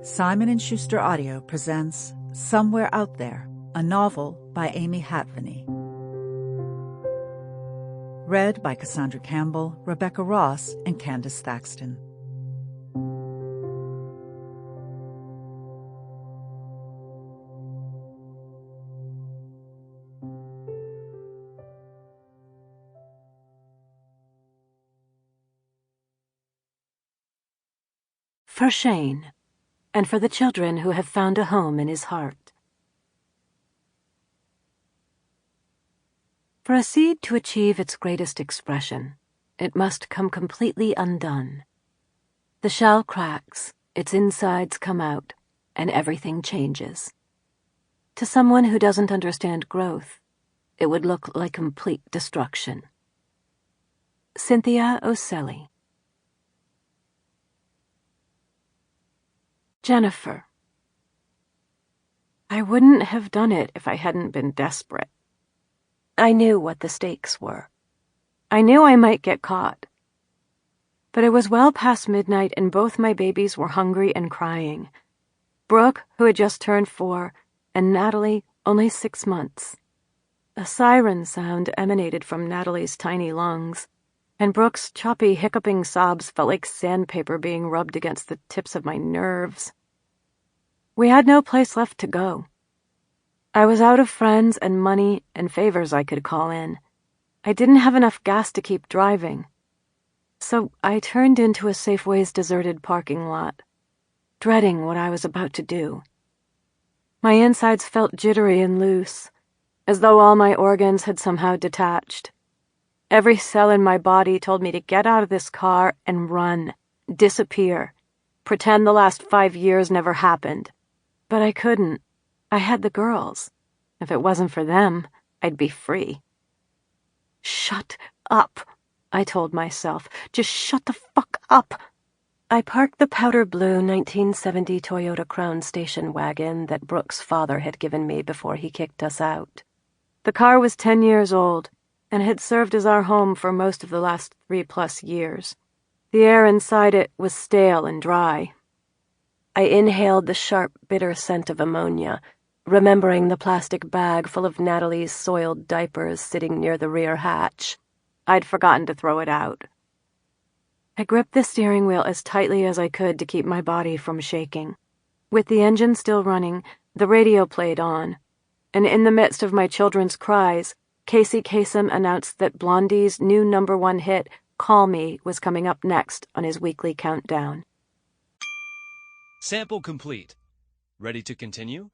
Simon & Schuster Audio presents Somewhere Out There, a novel by Amy Hatvany. Read by Cassandra Campbell, Rebekkah Ross, and Candace Thaxton. For Shane, and for the children who have found a home in his heart. For a seed to achieve its greatest expression, it must come completely undone. The shell cracks, its insides come out, and everything changes. To someone who doesn't understand growth, it would look like complete destruction. Cynthia O'Selly. Jennifer. I wouldn't have done it if I hadn't been desperate. I knew what the stakes were. I knew I might get caught. But it was well past midnight and both my babies were hungry and crying. Brooke, who had just turned 4, and Natalie, only 6 months. A siren sound emanated from Natalie's tiny lungs, and Brooke's choppy, hiccuping sobs felt like sandpaper being rubbed against the tips of my nerves. We had no place left to go. I was out of friends and money and favors I could call in. I didn't have enough gas to keep driving. So I turned into a Safeway's deserted parking lot, dreading what I was about to do. My insides felt jittery and loose, as though all my organs had somehow detached. Every cell in my body told me to get out of this car and run, disappear, pretend the last 5 years never happened. But I couldn't. I had the girls. If it wasn't for them, I'd be free. Shut up, I told myself. Just shut the fuck up. I parked the powder blue 1970 Toyota Crown station wagon that Brooke's father had given me before he kicked us out. The car was 10 years old and had served as our home for most of the last 3+ years. The air inside it was stale and dry. I inhaled the sharp, bitter scent of ammonia, remembering the plastic bag full of Natalie's soiled diapers sitting near the rear hatch. I'd forgotten to throw it out. I gripped the steering wheel as tightly as I could to keep my body from shaking. With the engine still running, the radio played on, and in the midst of my children's cries, Casey Kasem announced that Blondie's new #1 hit, Call Me, was coming up next on his weekly countdown. Sample complete. Ready to continue?